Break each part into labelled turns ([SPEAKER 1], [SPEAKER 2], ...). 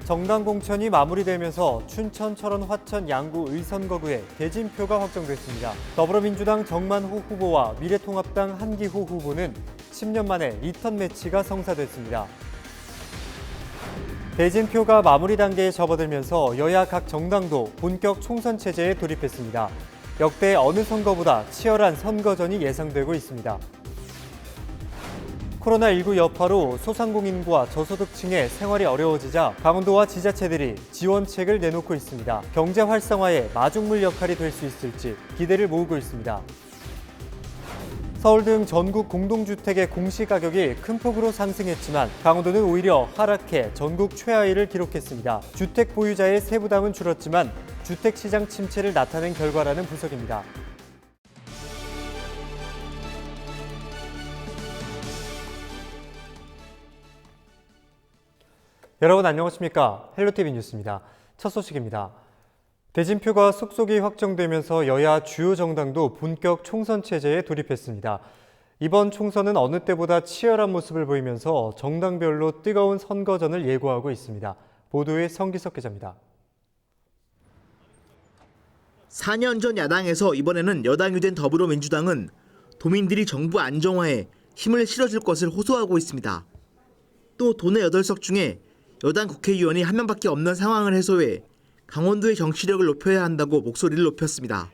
[SPEAKER 1] 정당 공천이 마무리되면서 춘천, 철원, 화천, 양구, 의선거구에 대진표가 확정됐습니다. 더불어민주당 정만호 후보와 미래통합당 한기호 후보는 10년 만에 리턴 매치가 성사됐습니다. 대진표가 마무리 단계에 접어들면서 여야 각 정당도 본격 총선 체제에 돌입했습니다. 역대 어느 선거보다 치열한 선거전이 예상되고 있습니다. 코로나19 여파로 소상공인과 저소득층의 생활이 어려워지자 강원도와 지자체들이 지원책을 내놓고 있습니다. 경제 활성화에 마중물 역할이 될 수 있을지 기대를 모으고 있습니다. 서울 등 전국 공동주택의 공시가격이 큰 폭으로 상승했지만 강원도는 오히려 하락해 전국 최하위를 기록했습니다. 주택 보유자의 세부담은 줄었지만 주택시장 침체를 나타낸 결과라는 분석입니다. 여러분 안녕하십니까? 헬로티비 뉴스입니다. 첫 소식입니다. 대진표가 속속이 확정되면서 여야 주요 정당도 본격 총선 체제에 돌입했습니다. 이번 총선은 어느 때보다 치열한 모습을 보이면서 정당별로 뜨거운 선거전을 예고하고 있습니다. 보도에 성기석 기자입니다.
[SPEAKER 2] 4년 전 야당에서 이번에는 여당이 된 더불어민주당은 도민들이 정부 안정화에 힘을 실어줄 것을 호소하고 있습니다. 또 도내 8석 중에 여당 국회의원이 한 명밖에 없는 상황을 해소해 강원도의 정치력을 높여야 한다고 목소리를 높였습니다.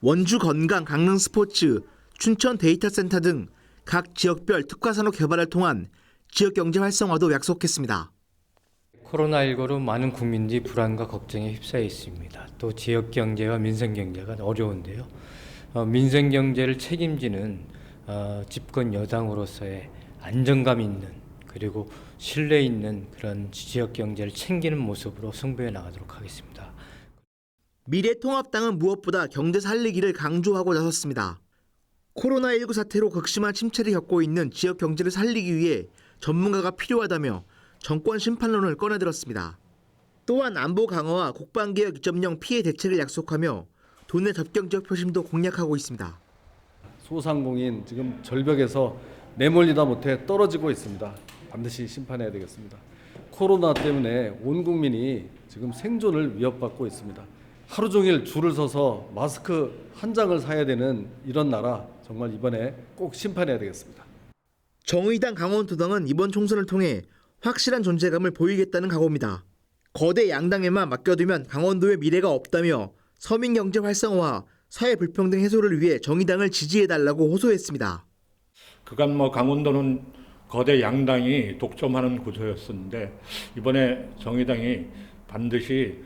[SPEAKER 2] 원주 건강, 강릉 스포츠, 춘천 데이터 센터 등 각 지역별 특화산업 개발을 통한 지역 경제 활성화도 약속했습니다.
[SPEAKER 3] 코로나19로 많은 국민들이 불안과 걱정에 휩싸여 있습니다. 또 지역 경제와 민생 경제가 어려운데요. 민생 경제를 책임지는 집권 여당으로서의 안정감 있는 그리고 신뢰 있는 그런 지역 경제를 챙기는 모습으로 승부해 나가도록 하겠습니다.
[SPEAKER 2] 미래통합당은 무엇보다 경제 살리기를 강조하고 나섰습니다. 코로나19 사태로 극심한 침체를 겪고 있는 지역 경제를 살리기 위해 전문가가 필요하다며 정권 심판론을 꺼내들었습니다. 또한 안보 강화와 국방개혁 2.0 피해 대책을 약속하며 도내 접경지역 표심도 공략하고 있습니다.
[SPEAKER 4] 소상공인 지금 절벽에서 내몰리다 못해 떨어지고 있습니다. 반드시 심판해야 되겠습니다. 코로나 때문에 온 국민이 지금 생존을 위협받고 있습니다. 하루 종일 줄을 서서 마스크 한 장을 사야 되는 이런 나라 정말 이번에 꼭 심판해야 되겠습니다.
[SPEAKER 2] 정의당 강원도당은 이번 총선을 통해 확실한 존재감을 보이겠다는 각오입니다. 거대 양당에만 맡겨두면 강원도의 미래가 없다며 서민 경제 활성화와 사회 불평등 해소를 위해 정의당을 지지해달라고 호소했습니다.
[SPEAKER 5] 그간 강원도는 거대 양당이 독점하는 구조였었는데 이번에 정의당이 반드시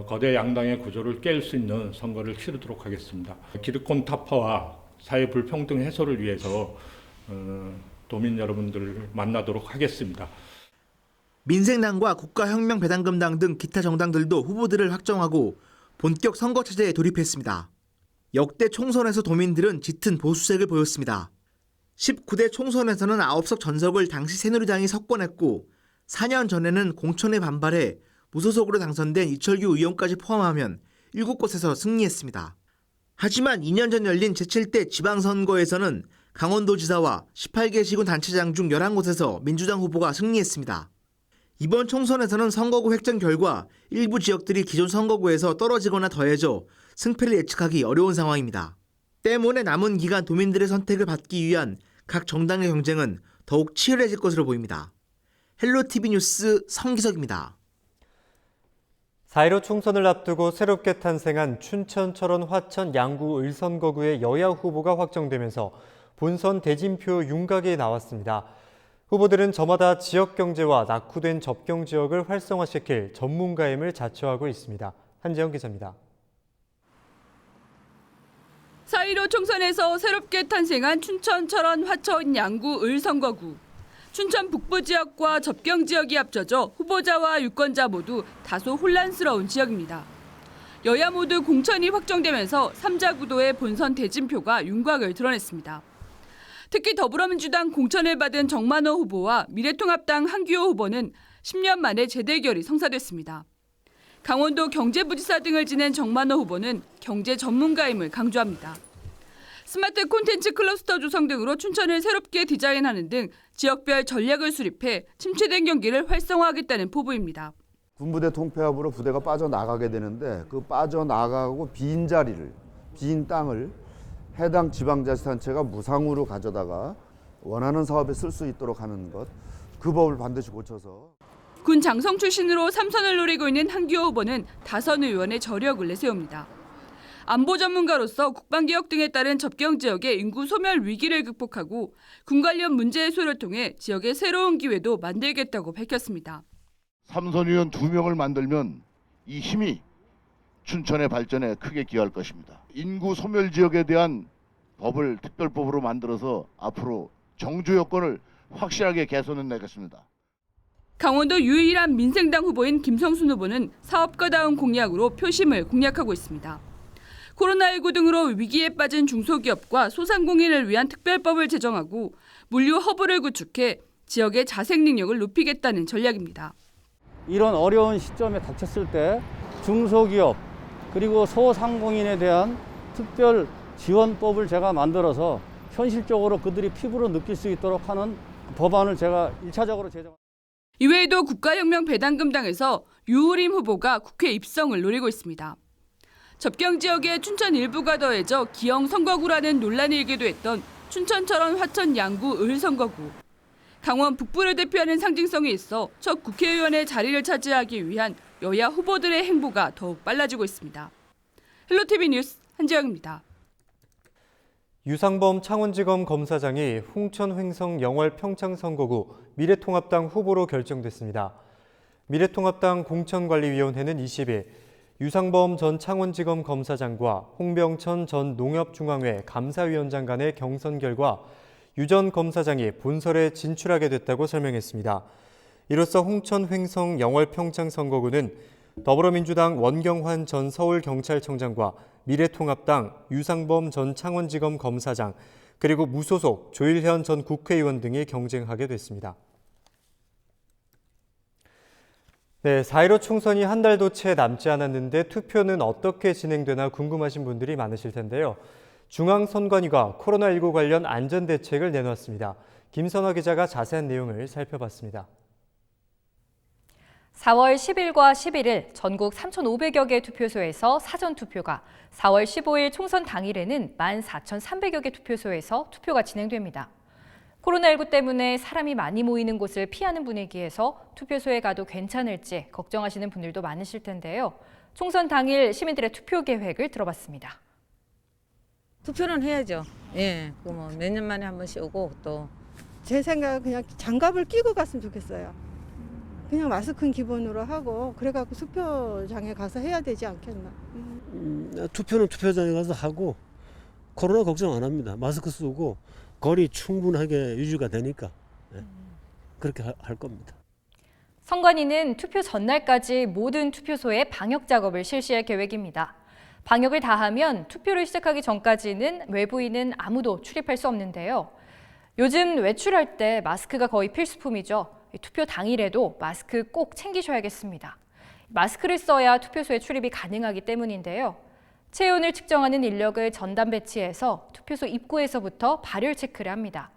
[SPEAKER 5] 거대 양당의 구조를 깰 수 있는 선거를 치르도록 하겠습니다. 기득권 타파와 사회 불평등 해소를 위해서 도민 여러분들을 만나도록 하겠습니다.
[SPEAKER 2] 민생당과 국가혁명배당금당 등 기타 정당들도 후보들을 확정하고 본격 선거 체제에 돌입했습니다. 역대 총선에서 도민들은 짙은 보수색을 보였습니다. 19대 총선에서는 9석 전석을 당시 새누리당이 석권했고 4년 전에는 공천에 반발해 무소속으로 당선된 이철규 의원까지 포함하면 7곳에서 승리했습니다. 하지만 2년 전 열린 제7대 지방선거에서는 강원도지사와 18개 시군 단체장 중 11곳에서 민주당 후보가 승리했습니다. 이번 총선에서는 선거구 획정 결과 일부 지역들이 기존 선거구에서 떨어지거나 더해져 승패를 예측하기 어려운 상황입니다. 때문에 남은 기간 도민들의 선택을 받기 위한 각 정당의 경쟁은 더욱 치열해질 것으로 보입니다. 헬로티비 뉴스 성기석입니다.
[SPEAKER 1] 4.15 총선을 앞두고 새롭게 탄생한 춘천, 철원, 화천, 양구, 의선거구의 여야 후보가 확정되면서 본선 대진표 윤곽이 나왔습니다. 후보들은 저마다 지역 경제와 낙후된 접경 지역을 활성화시킬 전문가임을 자처하고 있습니다. 한지영 기자입니다.
[SPEAKER 6] 4.15 총선에서 새롭게 탄생한 춘천, 철원, 화천, 양구, 을 선거구. 춘천 북부 지역과 접경 지역이 합쳐져 후보자와 유권자 모두 다소 혼란스러운 지역입니다. 여야 모두 공천이 확정되면서 3자 구도의 본선 대진표가 윤곽을 드러냈습니다. 특히 더불어민주당 공천을 받은 정만호 후보와 미래통합당 한기호 후보는 10년 만에 재대결이 성사됐습니다. 강원도 경제부지사 등을 지낸 정만호 후보는 경제 전문가임을 강조합니다. 스마트 콘텐츠 클러스터 조성 등으로 춘천을 새롭게 디자인하는 등 지역별 전략을 수립해 침체된 경기를 활성화하겠다는 포부입니다.
[SPEAKER 7] 군부대 통폐합으로 부대가 빠져나가게 되는데 그 빠져나가고 빈 땅을 해당 지방자치단체가 무상으로 가져다가 원하는 사업에 쓸 수 있도록 하는 것, 그 법을 반드시 고쳐서.
[SPEAKER 6] 군 장성 출신으로 3선을 노리고 있는 한기호 후보는 다선 의원의 저력을 내세웁니다. 안보 전문가로서 국방개혁 등에 따른 접경 지역의 인구 소멸 위기를 극복하고 군 관련 문제 해소를 통해 지역의 새로운 기회도 만들겠다고 밝혔습니다.
[SPEAKER 8] 3선 의원 2명을 만들면 이 힘이 춘천의 발전에 크게 기여할 것입니다. 인구 소멸 지역에 대한 법을 특별법으로 만들어서 앞으로 정주 여건을 확실하게 개선해 내겠습니다.
[SPEAKER 6] 강원도 유일한 민생당 후보인 김성순 후보는 사업가다운 공약으로 표심을 공략하고 있습니다. 코로나19 등으로 위기에 빠진 중소기업과 소상공인을 위한 특별법을 제정하고 물류 허브를 구축해 지역의 자생 능력을 높이겠다는 전략입니다.
[SPEAKER 9] 이런 어려운 시점에 닥쳤을 때 중소기업 그리고 소상공인에 대한 특별 지원법을 제가 만들어서 현실적으로 그들이 피부로 느낄 수 있도록 하는 법안을 제가 1차적으로 제정합니다.
[SPEAKER 6] 이외에도 국가혁명 배당금당에서 유우림 후보가 국회 입성을 노리고 있습니다. 접경 지역의 춘천 일부가 더해져 기형 선거구라는 논란이 일기도 했던 춘천철원 화천 양구 을 선거구. 강원 북부를 대표하는 상징성이 있어 첫 국회의원의 자리를 차지하기 위한 여야 후보들의 행보가 더욱 빨라지고 있습니다. 헬로티비 뉴스 한지영입니다.
[SPEAKER 1] 유상범 창원지검 검사장이 홍천 횡성 영월 평창 선거구 미래통합당 후보로 결정됐습니다. 미래통합당 공천관리위원회는 20일 유상범 전 창원지검 검사장과 홍병천 전 농협중앙회 감사위원장 간의 경선 결과 유 전 검사장이 본설에 진출하게 됐다고 설명했습니다. 이로써 홍천 횡성 영월 평창 선거구는 더불어민주당 원경환 전 서울경찰청장과 미래통합당 유상범 전 창원지검 검사장 그리고 무소속 조일현 전 국회의원 등이 경쟁하게 됐습니다. 네, 4.15 총선이 한 달도 채 남지 않았는데 투표는 어떻게 진행되나 궁금하신 분들이 많으실 텐데요. 중앙선관위가 코로나19 관련 안전대책을 내놓았습니다. 김선화 기자가 자세한 내용을 살펴봤습니다.
[SPEAKER 10] 4월 10일과 11일 전국 3,500여 개 투표소에서 사전투표가, 4월 15일 총선 당일에는 14,300여 개 투표소에서 투표가 진행됩니다. 코로나19 때문에 사람이 많이 모이는 곳을 피하는 분위기에서 투표소에 가도 괜찮을지 걱정하시는 분들도 많으실 텐데요. 총선 당일 시민들의 투표 계획을 들어봤습니다.
[SPEAKER 11] 투표는 해야죠. 예, 뭐 몇 년 만에 한 번씩 오고 또.
[SPEAKER 12] 제 생각은 그냥 장갑을 끼고 갔으면 좋겠어요. 그냥 마스크는 기본으로 하고 그래갖고 투표장에 가서 해야 되지 않겠나.
[SPEAKER 13] 투표는 투표장에 가서 하고 코로나 걱정 안 합니다. 마스크 쓰고 거리 충분하게 유지가 되니까 그렇게 할 겁니다.
[SPEAKER 10] 선관위는 투표 전날까지 모든 투표소에 방역 작업을 실시할 계획입니다. 방역을 다하면 투표를 시작하기 전까지는 외부인은 아무도 출입할 수 없는데요. 요즘 외출할 때 마스크가 거의 필수품이죠. 투표 당일에도 마스크 꼭 챙기셔야겠습니다. 마스크를 써야 투표소에 출입이 가능하기 때문인데요. 체온을 측정하는 인력을 전담 배치해서 투표소 입구에서부터 발열 체크를 합니다.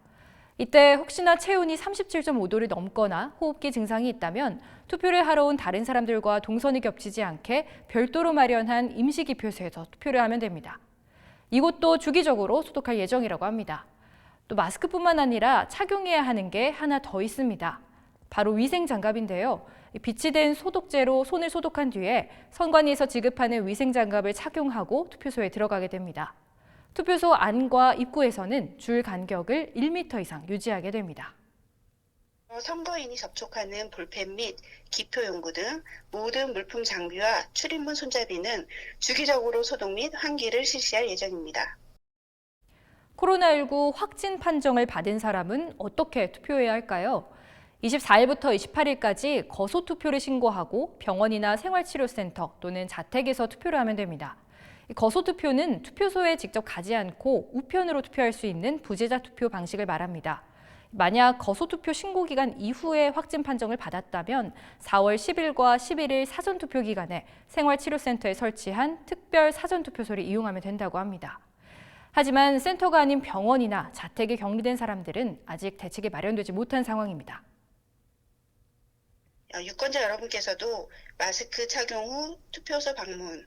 [SPEAKER 10] 이때 혹시나 체온이 37.5도를 넘거나 호흡기 증상이 있다면 투표를 하러 온 다른 사람들과 동선이 겹치지 않게 별도로 마련한 임시기표소에서 투표를 하면 됩니다. 이곳도 주기적으로 소독할 예정이라고 합니다. 또 마스크뿐만 아니라 착용해야 하는 게 하나 더 있습니다. 바로 위생장갑인데요. 비치된 소독제로 손을 소독한 뒤에 선관위에서 지급하는 위생장갑을 착용하고 투표소에 들어가게 됩니다. 투표소 안과 입구에서는 줄 간격을 1m 이상 유지하게 됩니다.
[SPEAKER 14] 선거인이 접촉하는 볼펜 및 기표용구 등 모든 물품 장비와 출입문 손잡이는 주기적으로 소독 및 환기를 실시할 예정입니다.
[SPEAKER 10] 코로나19 확진 판정을 받은 사람은 어떻게 투표해야 할까요? 24일부터 28일까지 거소투표를 신고하고 병원이나 생활치료센터 또는 자택에서 투표를 하면 됩니다. 거소투표는 투표소에 직접 가지 않고 우편으로 투표할 수 있는 부재자 투표 방식을 말합니다. 만약 거소투표 신고기간 이후에 확진 판정을 받았다면 4월 10일과 11일 사전투표 기간에 생활치료센터에 설치한 특별 사전투표소를 이용하면 된다고 합니다. 하지만 센터가 아닌 병원이나 자택에 격리된 사람들은 아직 대책이 마련되지 못한 상황입니다.
[SPEAKER 14] 유권자 여러분께서도 마스크 착용 후 투표소 방문,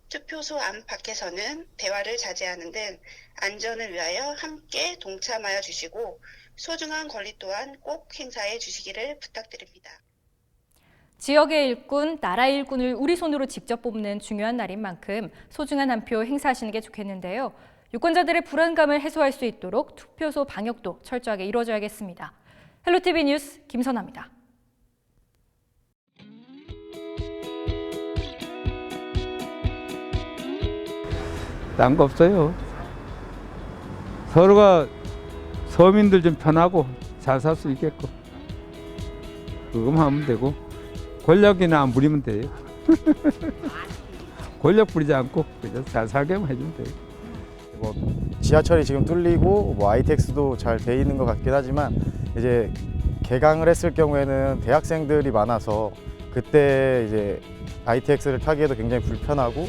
[SPEAKER 14] 투표소 안 밖에서는 대화를 자제하는 등 안전을 위하여 함께 동참하여 주시고 소중한 권리 또한 꼭 행사해 주시기를 부탁드립니다.
[SPEAKER 10] 지역의 일꾼, 나라의 일꾼을 우리 손으로 직접 뽑는 중요한 날인 만큼 소중한 한 표 행사하시는 게 좋겠는데요. 유권자들의 불안감을 해소할 수 있도록 투표소 방역도 철저하게 이루어져야겠습니다. 헬로티비 뉴스 김선아입니다.
[SPEAKER 15] 딴 거 없어요. 서로가 서민들 좀 편하고 잘 살 수 있게끔 그것만 하면 되고 권력이나 안 부리면 돼요. 권력 부리지 않고 그냥 잘 살게만 해주면 돼요.
[SPEAKER 16] 뭐 지하철이 지금 뚫리고 뭐 ITX도 잘 돼 있는 것 같긴 하지만 이제 개강을 했을 경우에는 대학생들이 많아서 그때 이제 ITX를 타기에도 굉장히 불편하고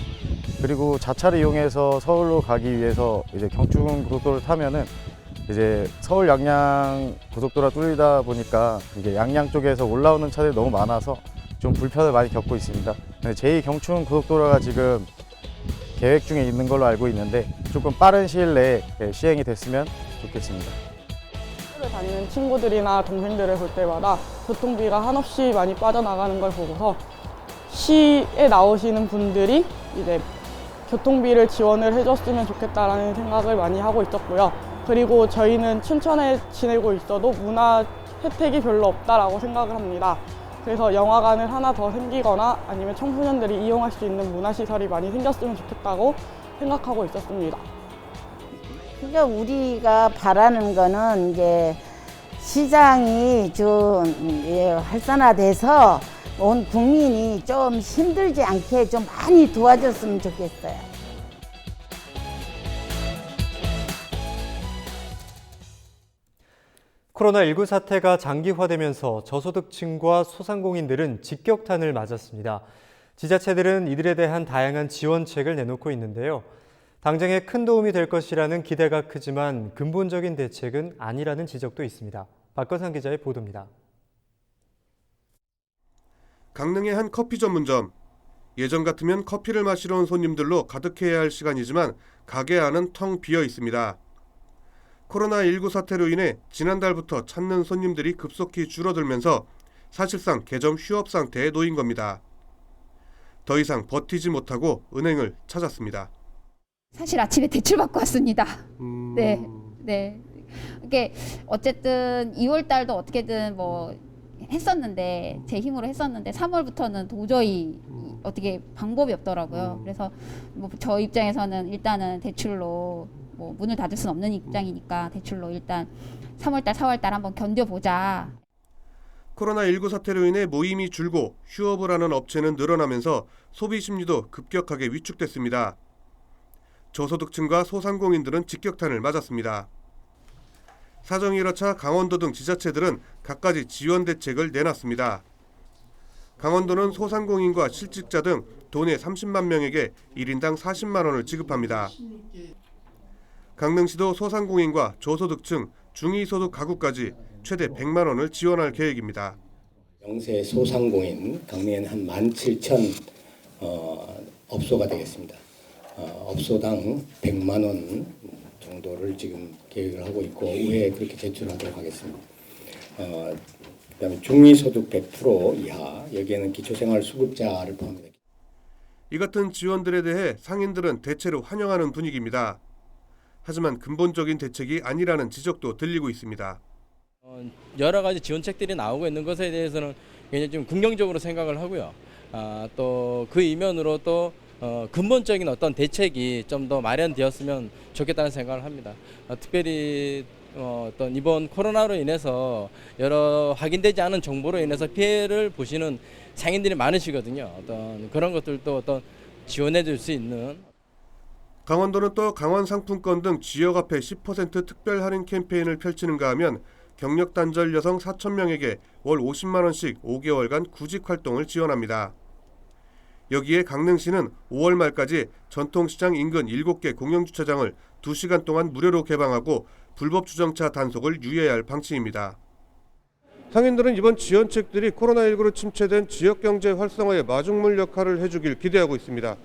[SPEAKER 16] 그리고 자차를 이용해서 서울로 가기 위해서 이제 경춘 고속도로를 타면은 이제 서울 양양 고속도로가 뚫리다 보니까 이게 양양 쪽에서 올라오는 차들이 너무 많아서 좀 불편을 많이 겪고 있습니다. 제2 경춘 고속도로가 지금 계획 중에 있는 걸로 알고 있는데 조금 빠른 시일 내에 시행이 됐으면 좋겠습니다.
[SPEAKER 17] 학교를 다니는 친구들이나 동생들을 볼 때마다 교통비가 한없이 많이 빠져나가는 걸 보고서 시에 나오시는 분들이 이제 교통비를 지원을 해줬으면 좋겠다라는 생각을 많이 하고 있었고요. 그리고 저희는 춘천에 지내고 있어도 문화 혜택이 별로 없다라고 생각을 합니다. 그래서 영화관을 하나 더 생기거나 아니면 청소년들이 이용할 수 있는 문화시설이 많이 생겼으면 좋겠다고 생각하고 있었습니다.
[SPEAKER 18] 그러니까 우리가 바라는 거는 이제 시장이 좀 활성화돼서 온 국민이 좀 힘들지 않게 좀 많이 도와줬으면 좋겠어요.
[SPEAKER 1] 코로나19 사태가 장기화되면서 저소득층과 소상공인들은 직격탄을 맞았습니다. 지자체들은 이들에 대한 다양한 지원책을 내놓고 있는데요. 당장에 큰 도움이 될 것이라는 기대가 크지만 근본적인 대책은 아니라는 지적도 있습니다. 박건상 기자의 보도입니다.
[SPEAKER 19] 강릉의 한 커피 전문점. 예전 같으면 커피를 마시러 온 손님들로 가득해야 할 시간이지만 가게 안은 텅 비어 있습니다. 코로나19 사태로 인해 지난달부터 찾는 손님들이 급속히 줄어들면서 사실상 개점 휴업 상태에 놓인 겁니다. 더 이상 버티지 못하고 은행을 찾았습니다.
[SPEAKER 20] 사실 아침에 대출 받고 왔습니다. 네. 이게 어쨌든 2월 달도 어떻게든 뭐 했었는데 제 힘으로 했었는데 3월부터는 도저히 어떻게 방법이 없더라고요. 그래서 뭐 저 입장에서는 일단은 대출로 뭐 문을 닫을 수는 없는 입장이니까 대출로 일단 3월달, 4월달 한번 견뎌보자.
[SPEAKER 19] 코로나19 사태로 인해 모임이 줄고 휴업을 하는 업체는 늘어나면서 소비 심리도 급격하게 위축됐습니다. 저소득층과 소상공인들은 직격탄을 맞았습니다. 사정이 이렇자 강원도 등 지자체들은 갖가지 지원 대책을 내놨습니다. 강원도는 소상공인과 실직자 등 도내 30만 명에게 1인당 40만 원을 지급합니다. 강릉시도 소상공인과 저소득층, 중위소득 가구까지 최대 100만 원을 지원할 계획입니다.
[SPEAKER 21] 영세 소상공인 강릉에는 한 17,000 업소가 되겠습니다. 업소당 100만 원 정도를 지금 계획을 하고 있고 후에 그렇게 제출하도록 하겠습니다. 그다음에 중위소득 100% 이하 여기에는 기초생활수급자를 포함합니다.
[SPEAKER 19] 이 같은 지원들에 대해 상인들은 대체로 환영하는 분위기입니다. 하지만 근본적인 대책이 아니라는 지적도 들리고 있습니다.
[SPEAKER 22] 여러 가지 지원책들이 나오고 있는 것에 대해서는 굉장히 좀 긍정적으로 생각을 하고요. 또 그 이면으로 또 근본적인 어떤 대책이 좀 더 마련되었으면 좋겠다는 생각을 합니다. 특별히 어떤 이번 코로나로 인해서 여러 확인되지 않은 정보로 인해서 피해를 보시는 상인들이 많으시거든요. 어떤 그런 것들도 어떤 지원해 줄 수 있는.
[SPEAKER 19] 강원도는 또 강원 상품권 등 지역 앞에 10% 특별 할인 캠페인을 펼치는가 하면 경력 단절 여성 4,000명에게 월 50만 원씩 5개월간 구직 활동을 지원합니다. 여기에 강릉시는 5월 말까지 전통시장 인근 7개 공영주차장을 2시간 동안 무료로 개방하고 불법 주정차 단속을 유예할 방침입니다. 상인들은 이번 지원책들이 코로나19로 침체된 지역경제 활성화에 마중물 역할을 해주길 기대하고 있습니다.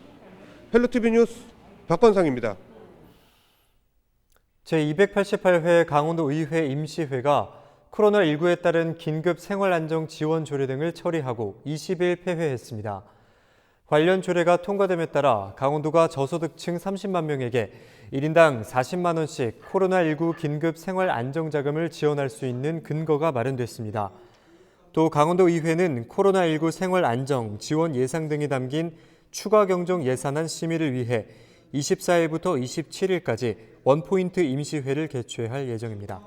[SPEAKER 19] 헬로티비 뉴스 박건상입니다.
[SPEAKER 1] 제288회 강원도의회 임시회가 코로나19에 따른 긴급 생활안정지원 조례 등을 처리하고 20일 폐회했습니다. 관련 조례가 통과됨에 따라 강원도가 저소득층 30만 명에게 1인당 40만 원씩 코로나19 긴급 생활안정자금을 지원할 수 있는 근거가 마련됐습니다. 또 강원도의회는 코로나19 생활안정 지원 예상 등이 담긴 추가 경정 예산안 심의를 위해 24일부터 27일까지 원포인트 임시회를 개최할 예정입니다.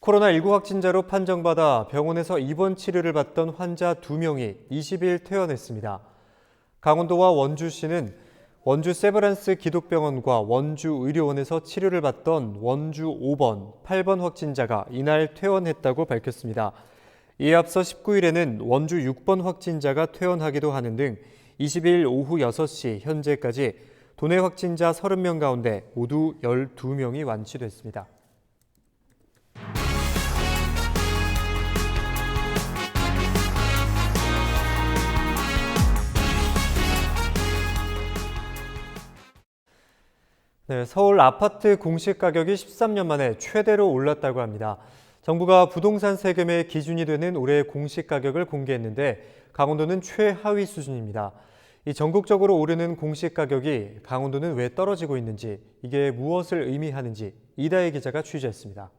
[SPEAKER 1] 코로나19 확진자로 판정받아 병원에서 입원 치료를 받던 환자 2명이 20일 퇴원했습니다. 강원도와 원주시는 원주 세브란스 기독병원과 원주의료원에서 치료를 받던 원주 5번, 8번 확진자가 이날 퇴원했다고 밝혔습니다. 이에 앞서 19일에는 원주 6번 확진자가 퇴원하기도 하는 등 20일 오후 6시 현재까지 도내 확진자 30명 가운데 모두 12명이 완치됐습니다. 네, 서울 아파트 공시 가격이 13년 만에 최대로 올랐다고 합니다. 정부가 부동산 세금의 기준이 되는 올해 공시 가격을 공개했는데 강원도는 최하위 수준입니다. 이 전국적으로 오르는 공시 가격이 강원도는 왜 떨어지고 있는지, 이게 무엇을 의미하는지 이다혜 기자가 취재했습니다.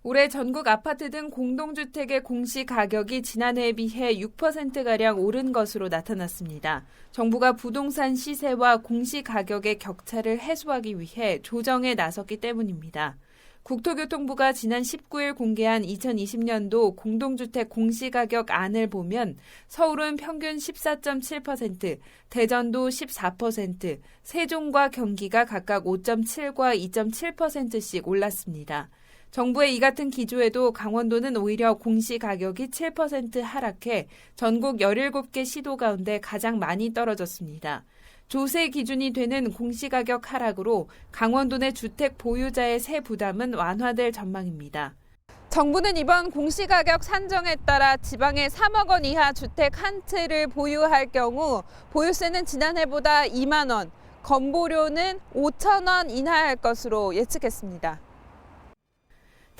[SPEAKER 6] 올해 전국 아파트 등 공동주택의 공시 가격이 지난해에 비해 6%가량 오른 것으로 나타났습니다. 정부가 부동산 시세와 공시 가격의 격차를 해소하기 위해 조정에 나섰기 때문입니다. 국토교통부가 지난 19일 공개한 2020년도 공동주택 공시가격안을 보면 서울은 평균 14.7%, 대전도 14%, 세종과 경기가 각각 5.7과 2.7%씩 올랐습니다. 정부의 이 같은 기조에도 강원도는 오히려 공시가격이 7% 하락해 전국 17개 시도 가운데 가장 많이 떨어졌습니다. 조세 기준이 되는 공시가격 하락으로 강원도 내 주택 보유자의 세 부담은 완화될 전망입니다. 정부는 이번 공시가격 산정에 따라 지방의 3억 원 이하 주택 한 채를 보유할 경우 보유세는 지난해보다 2만 원, 건보료는 5천 원 인하할 것으로 예측했습니다.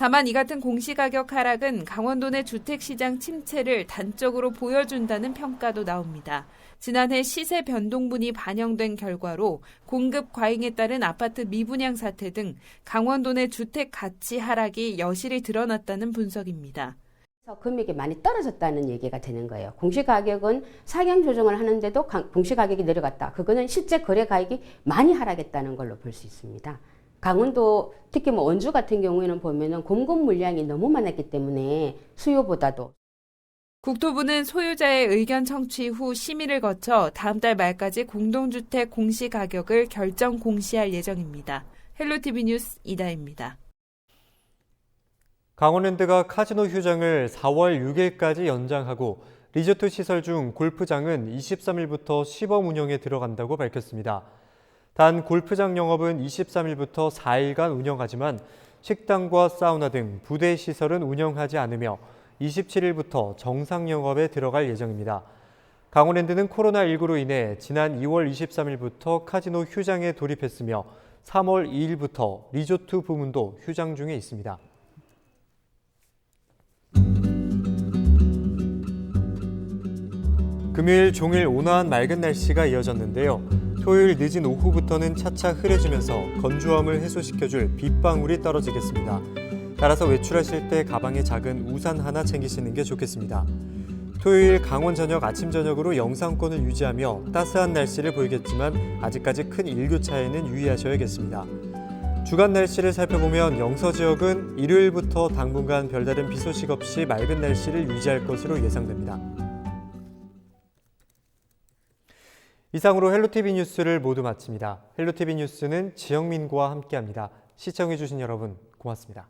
[SPEAKER 6] 다만 이 같은 공시가격 하락은 강원도 내 주택시장 침체를 단적으로 보여준다는 평가도 나옵니다. 지난해 시세 변동분이 반영된 결과로 공급 과잉에 따른 아파트 미분양 사태 등 강원도 내 주택 가치 하락이 여실히 드러났다는 분석입니다.
[SPEAKER 3] 금액이 많이 떨어졌다는 얘기가 되는 거예요. 공시가격은 상향 조정을 하는데도 공시가격이 내려갔다. 그거는 실제 거래 가격이 많이 하락했다는 걸로 볼 수 있습니다. 강원도 특히 원주 같은 경우에는 보면은 공급 물량이 너무 많았기 때문에 수요보다도.
[SPEAKER 6] 국토부는 소유자의 의견 청취 후 심의를 거쳐 다음 달 말까지 공동주택 공시가격을 결정 공시할 예정입니다. 헬로티비 뉴스 이다혜입니다.
[SPEAKER 1] 강원랜드가 카지노 휴장을 4월 6일까지 연장하고 리조트 시설 중 골프장은 23일부터 시범 운영에 들어간다고 밝혔습니다. 단 골프장 영업은 23일부터 4일간 운영하지만 식당과 사우나 등 부대 시설은 운영하지 않으며 27일부터 정상 영업에 들어갈 예정입니다. 강원랜드는 코로나19로 인해 지난 2월 23일부터 카지노 휴장에 돌입했으며 3월 2일부터 리조트 부문도 휴장 중에 있습니다. 금요일 종일 온화한 맑은 날씨가 이어졌는데요. 토요일 늦은 오후부터는 차차 흐려지면서 건조함을 해소시켜줄 빗방울이 떨어지겠습니다. 따라서 외출하실 때 가방에 작은 우산 하나 챙기시는 게 좋겠습니다. 토요일 강원 전역 아침 저녁으로 영상권을 유지하며 따스한 날씨를 보이겠지만 아직까지 큰 일교차에는 유의하셔야겠습니다. 주간 날씨를 살펴보면 영서 지역은 일요일부터 당분간 별다른 비 소식 없이 맑은 날씨를 유지할 것으로 예상됩니다. 이상으로 헬로티비 뉴스를 모두 마칩니다. 헬로티비 뉴스는 지영민과 함께합니다. 시청해주신 여러분 고맙습니다.